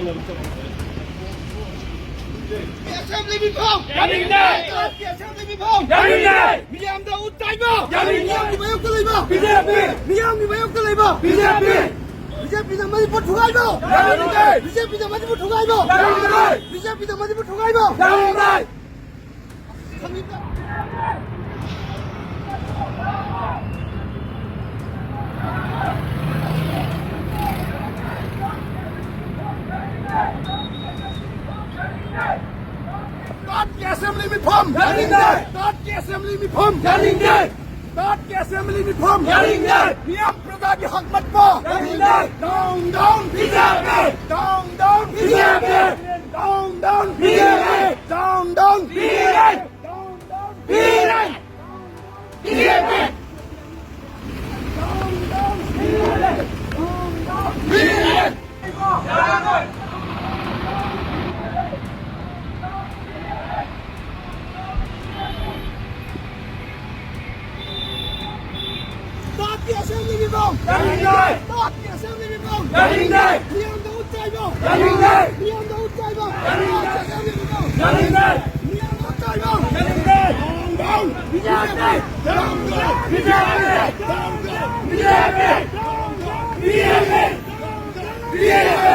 Assembly reform. Assembly reform. 미양도 웃다이버. 미양이 마역들이버. 미양이 마역들이버. BJP는 머리부 투가이버. BJP는 머리부 투가이버. BJP는 머리부 투가이버. Assembly reform. Assembly reform. Assembly reform. Miyak pragati hak mat po. Down BJP. Down BJP. Down BJP. Down BJP. BJP. Assembly reform. Assembly reform. 미양도 웃다이버. 미양도 웃다이버. Assembly reform. 미양도 웃다이버. Down BJP. Down BJP. BJP. BJP.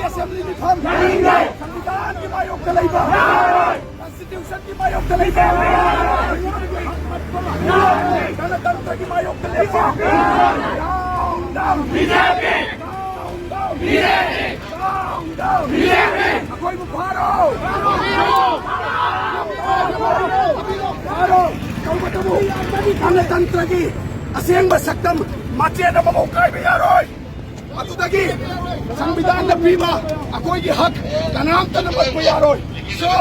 Assembly reform. संविधान की मायोग तलाइबा. Constitution की मायोग तलाइबा. गणतंत्र की मायोग तलाइबा. Down BJP. Down BJP. कोई मुखारो. कौन बताओ? गणतंत्र की असेंग बसक्तम मचे न मौका भी यारोय. अतुदगी संविधान न पीमा अकोई की हक कनाम तन मत को यारोय. So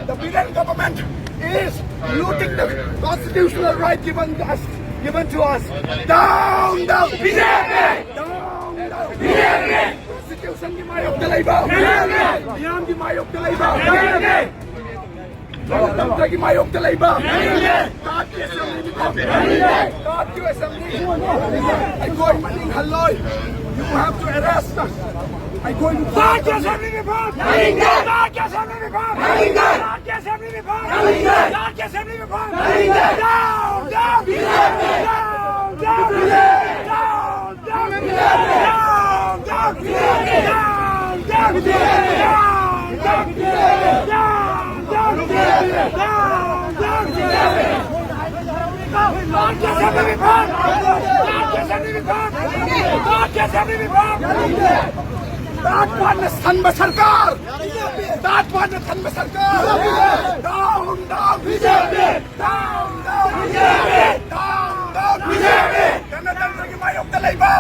the Biden government is looting the constitutional right given to us. Down BJP. Down BJP. Constitution की मायोग तलाइबा. नियम की मायोग तलाइबा. गणतंत्र की मायोग तलाइबा. काट की assembly. I go मनिंग हल्लोय. You have to arrest us. I go to start assembly reform. Start assembly reform. Start assembly reform. Start assembly reform. Down BJP. Down BJP. Down BJP. Down BJP. Down BJP. Down BJP. Down BJP. Down BJP. Start assembly reform. Start assembly reform. Start assembly reform. Start one Sanba Sarkar. Start one Sanba Sarkar. Down BJP. Down BJP. Down BJP. गणतंत्र की मायोग तलाइबा.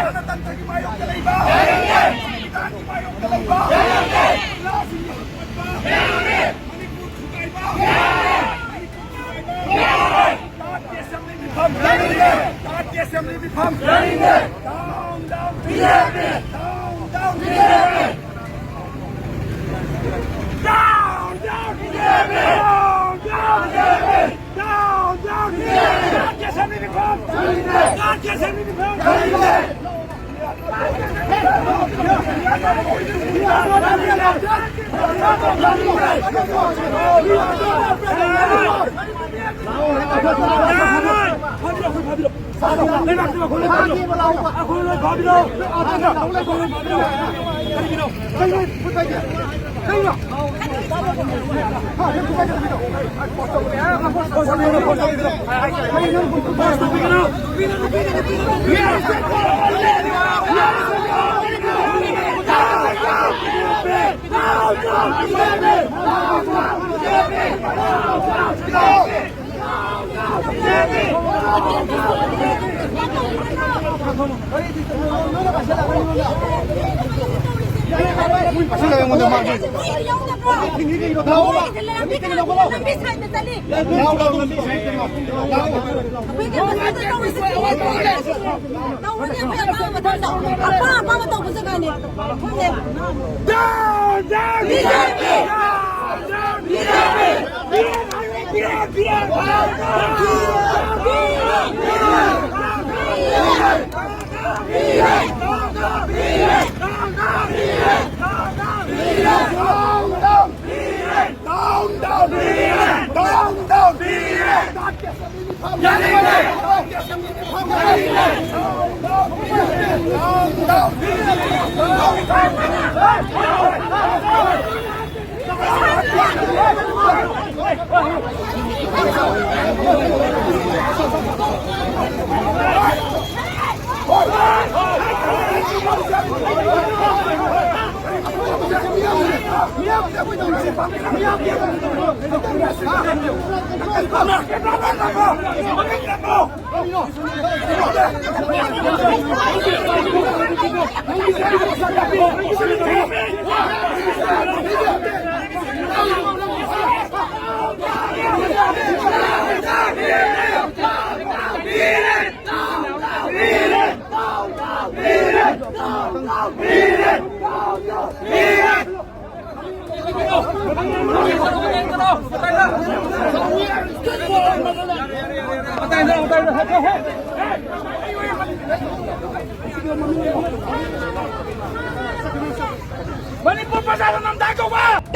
गणतंत्र की मायोग तलाइबा. संविधान की मायोग तलाइबा. Assembly reform. Down BJP. Down BJP. Down BJP. Down BJP. Down BJP. Assembly reform. Assembly reform.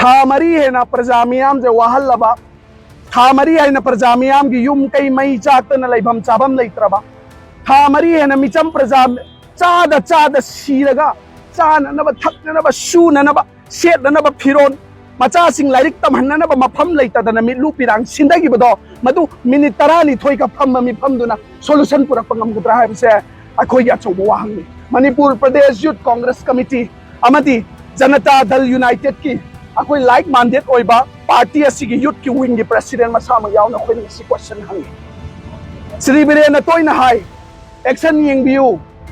थामरी है ना प्रजामियाम जे वाहल लबा थामरी है ना प्रजामियाम की युम कई मई चात न लइभम चाबम लइत्रबा थामरी है ना मिचम प्रजा चाद चाद सीरगा चान नब थक नब शू नब सेट नब फिरोन मचा सिंग लाइरिक तमहन्नब मफम लइतदन मिलु पिरांग सिंदगिबदो मदु मिनिट 10 थोय का फम मिफम दुना सोल्यूशन पुरक पंगमगद्रा हाबसे अखोय अचौब वाहंगनि मणिपुर प्रदेश youth Congress committee अमदी Janata Dal United की अखोय लाइक माइंडेड ओइबा पार्टी असिगी यूथ की विंग की प्रेसिडेंट मसाम यावना खोय सी क्वेश्चन हंगी श्री बिरेन तोयना हाय एक्शन यंगबियु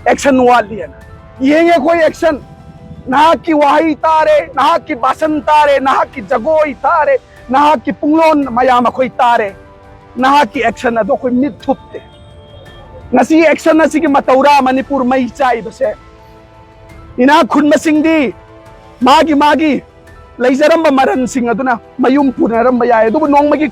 एक्शन वालियन येंगे कोई एक्शन ना की वाही तारे ना की बासन तारे ना की जगोई तारे ना की पुंगलोन मयाम अखोय तारे ना की एक्शन अदो कोई मिट थुपते नसी एक्शन नसी की मतौरा मणिपुर मई चाई बसे इना खुन मसिंगदी मागी मागी लैजरम मरन सिंह अदुना मयुम पुनरम याय दुब नोंगमगी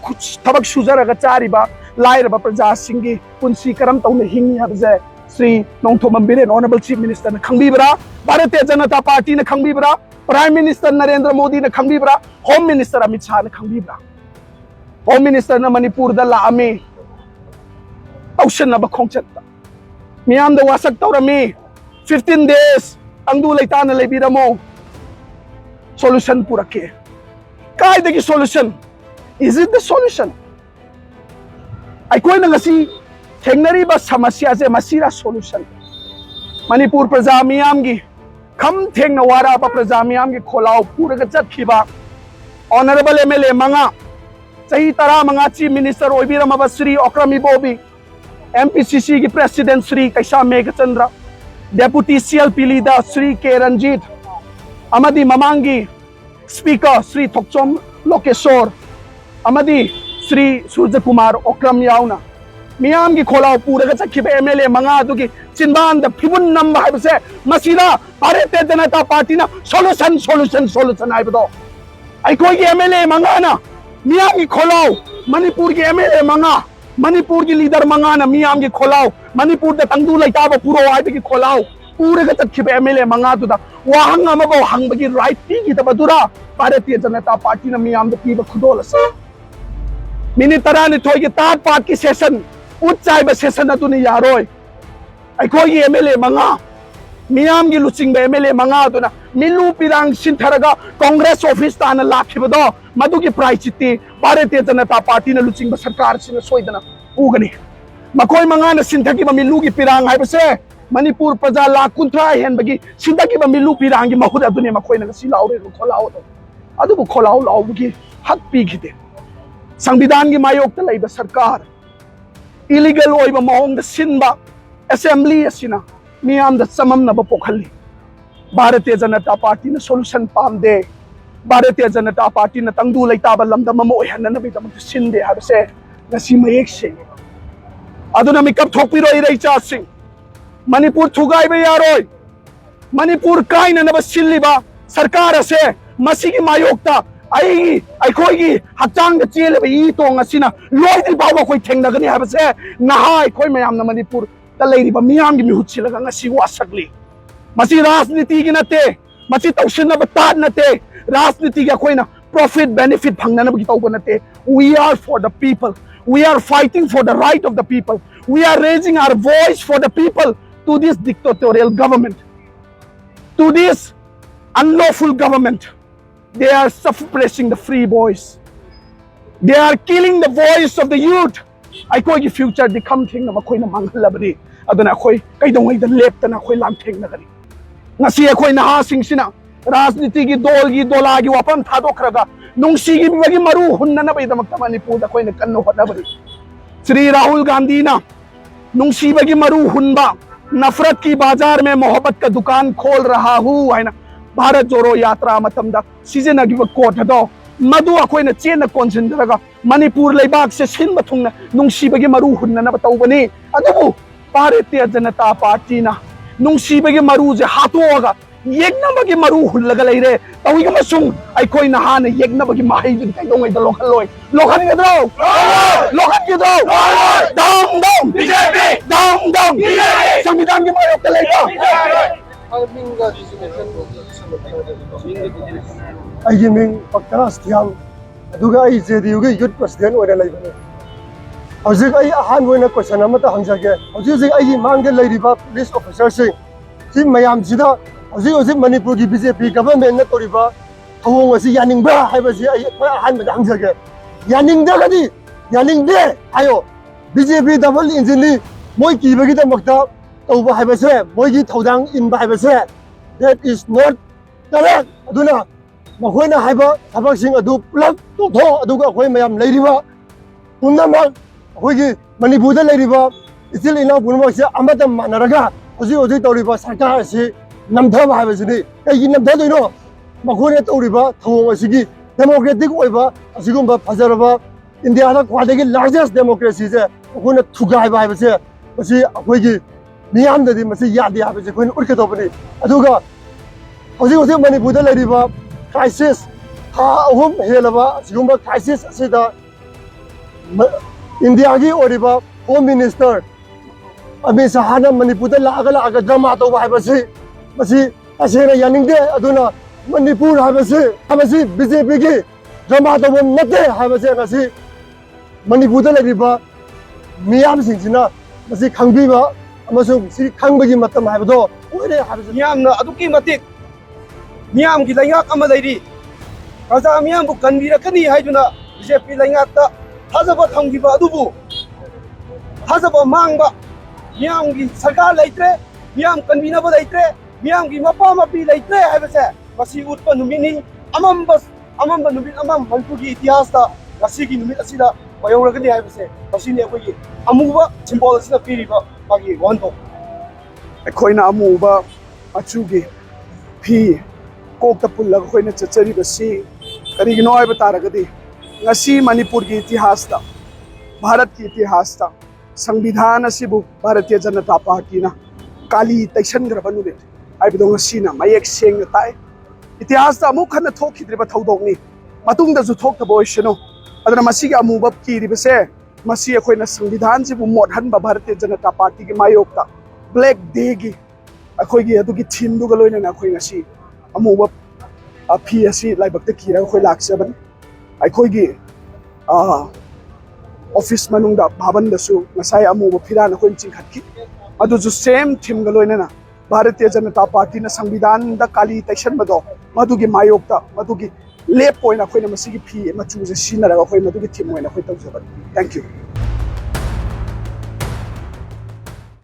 थबक सुजरगा चारिबा लाइरबा प्रजा सिंगी पुंसी करम तौने हिंगी हबजे Shri Nongthombam Biren honourable chief minister ने खंगबीबरा भारतीय जनता पार्टी ने खंगबीबरा प्राइम मिनिस्टर नरेंद्र मोदी ने खंगबीबरा होम मिनिस्टर अमित शाह ने खंगबीबरा होम मिनिस्टर ने मणिपुर दा लामे औशन खोंगचत मियाम दा वासक तौरमी 15 days अंदू लेतान लेबीरमो solution पुरके काय दगी solution is it the solution आई कोई नंगसी थेंगनरी बस समस्या से मसीरा solution मणिपुर प्रजा मियाम की खम थेंगना वारा बा प्रजा मियाम की खोलाव पूरक चतखिबा ऑनरेबल एमएलए मंगा सही तरह मंगा चीफ मिनिस्टर ओइबिरम श्री ओक्रमी बोबी एमपीसीसी की प्रेसिडेंट श्री कैसा Meghachandra deputy CLP leader Shri K Ranjit अमदी ममांगी स्पीकर श्री थोकचोम लोकेश्वर अमदी श्री सूर्य कुमार ओक्रम यावना मियाम की खोलाव पूरक चखिबे एमएलए मंगा दुगी चिनबान द फिबुन नंबर हाबसे मसीदा भारतीय जनता पार्टी ना सॉल्यूशन सॉल्यूशन सॉल्यूशन हाइबदो आइकोई की एमएलए मंगा ना मियाम की खोलाव मणिपुर की एमएलए मंगा मणिपुर की लीडर मंगा ना मियाम की खोलाव मणिपुर द तंगदु लैताब पुरो हाइबे की खोलाव पूरक चखिबे एमएलए मंगा दुदा वाहंग अमबो हंगबगी राइट पी की तबदुरा भारतीय जनता पार्टी ना मियाम द पीब खुदोलस मिनिट 10 नि थोय की तात पाट की सेशन उच्चाइब सेशन अदुनि यारोय अखोई एमएलए मंगा मियाम की लुचिंग एमएलए मंगा दुना मिलू पिरांग सिंथरगा कांग्रेस ऑफिस ताना लाखिबदो मदुगी प्राइचिति भारतीय जनता पार्टी न लुचिंग सरकार सिन सोइदना उगनी मकोय मंगाना सिंथकी मिलू की पिरांग हाइबसे मणिपुर प्रजा लाख कुंथ्रा हेनबगी सिंथकी मिलू पिरांग की महुद अदुने मकोय न गसी लाउरे खोलाओ तो अदुबु खोलाओ लाउबगी हक पीखिदे संविधान की मायोक्ता लैब सरकार इलीगल ओइबा महोंग सिनबा असेंबली असिना मियाम द सममनब पोखली भारतीय जनता पार्टी ने सोल्यूशन पामदे भारतीय जनता पार्टी ने तंगदू लेताब लमदम मम ओहननबीदमक सिनदे हाबसे नसी मयेक से अदुना मिकप थोकपिरो इरैचा सिंह मणिपुर थुगाइबे यारोय मणिपुर काइननब सिल्लिबा सरकार असे मसीगी मायोक्ता अखोगी हचांग चेलब ई तोंग असिना लोइदि बाबा कोई थेंगनगनी हाबसे नहा अखोय मयामना मणिपुर तलैरिबा मियाम की मिहुत सिलगा ngasi wasakli मसी राजनीति की नते मसी तौसिनब तात नते राजनीति की अखोइना प्रॉफिट बेनिफिट फंगनब की तौब नते we are for the people we are fighting for the right of the people we are raising our voice for the people to this dictatorial government to this unlawful government they are suppressing the free voice they are killing the voice of the youth अखोई की future दि खम थेंग मखोइना मांगलबनी अदना अखोई कइदोंगै the लेप्तना अखोई लाम थेंगनगनी ngasi अखोई नहा सिंगसिना राजनीति की दोल की दोला की वापम थादोखरगा नुंगसी की बिबगी मरु हुन्ननबैदमक मणिपुर द अखोइना कन्नो होनबनी श्री राहुल गांधी ना नुंगसी बगी मरु हुनबा नफरत की बाजार में मोहब्बत का दुकान खोल रहा हूं है भारत जोड़ो यात्रा मतमदा सिजनगिब कोट दो मधु अखोइना चेन कोनसिनदरगा मणिपुर लेबाक से सिनब थुंगना नुंगसीबगी मरु हुन्ननब तौबनी अदुबु भारतीय जनता पार्टी ना नुंगसीबगी मरु जे हातोगा येगनबगी मरु हुल्लगा लेरे तौइग मसुंग अखोइ नहान येगनबगी माहि दिन कैदोंगै द लोखलोय लोखन गदो लोखन गदो down down BJP down down संविधान की मायोक्ता लेगा आई मिंग पक्तरास थियाल अदुगा आई जेडीयू के यूथ प्रेसिडेंट ओइना लैबने हजिक आई अहान ओइना क्वेश्चन अमता हंजागे हजिक आई मांगे लैरिबा पुलिस ऑफिसर से सि मयाम सिदा हजिक मणिपुर की बीजेपी गवर्नमेंट न तोरिबा थवोंग असि यानिंगबा हाइबसि आई अहान बदा हंजागे यानिंगदगदि यानिंगदे आयो बीजेपी डबल इंजिन मोय कीबगी दमक्ता तौबा हाइबसे मोय की थौदांग इनबा हाइबसे that is not correct aduna mahoina haiba thabak adu pulam tokho aduga akhoi mayam leiriba punama akhoi gi manipur da leiriba isil ina bunma se amata manaraga hoji toriba sarkar asi namthaba haiba sini kai namtha doino mahoina toriba thawong asigi democratic oiba asigumba phajaraba india da khwadagi largest democracy se akhoi thugai ba haiba se asi akhoi gi miyam da di masi yadi ha be koin urke topani aduga hoji manipur da leiriba crisis ha ahum helaba sigumba crisis asida india gi oriba home minister ami sahana manipur da laga drama to ba basi masi asena yaning de aduna manipur ha basi bjp gi drama to nate ha basi ngasi manipur da leiriba miyam singsina masi khangbi ba अमसुंग सि खंगबगी मतम हाइबदो ओइरे हाबस मियामना अदुकी मतिक मियाम की लैंगाक अमा Larry प्रजा मियाम बु कनबिरकनी हाइदुना BJP लैंगाक ता थाजब थंगिबा अदुबु थाजब मांगबा मियाम की सरकार लैत्रे मियाम कनबिनब लैत्रे मियाम की मपा मपी लैत्रे हाइबसे मसी उत्प नुमिनी अमम नुमित अमम मणिपुर की इतिहास ता मसी की नुमित असिदा वयोरगनी हाइबसे मसीने अखोई अमुबा सिंबल असिदा पीरिबा मागी वंतो अखोइना अमुबा अचुगी फी कोकता पुल्लग अखोइना चचरिबसी करिगिनो आइबा तारगदी ngasi मणिपुर की इतिहास ता भारत की इतिहास ता संविधान असिबु भारतीय जनता पार्टी ना काली तैसनग्रबा नुमित आइबदो ngasi ना मयेक सेंग ताई इतिहास ता अमुक खन थोखिद्रिबा थौदोंनी मतुंग दा जु थोक्तबो ओइसनो अदना मसी के अमुबा कीरिबसे मसी अखोइना संविधान से मोटहन भारतीय जनता पार्टी की मायोक्ता ब्लैक डे की अखोइगी अदुगी थीम दुगा लोइना अखोइ ngasi अमुबा फी असि लाइबक्ता कीरा अखोइ लाक्सबन अखोइगी ऑफिस मनुंगदा भाबन दसु ngасai अमुबा फिरान अखोइ चिंखटकी अदु जु सेम थीम गा लोइना भारतीय जनता पार्टी ना संविधान दा काली तैशन बदो मधुगी मायोक्ता मधुगी लेप ओइना खोइना मसिगी फी मचू जे सिनरगा खोइ मधुगी थीम ओइना खोइ तौजबन थैंक यू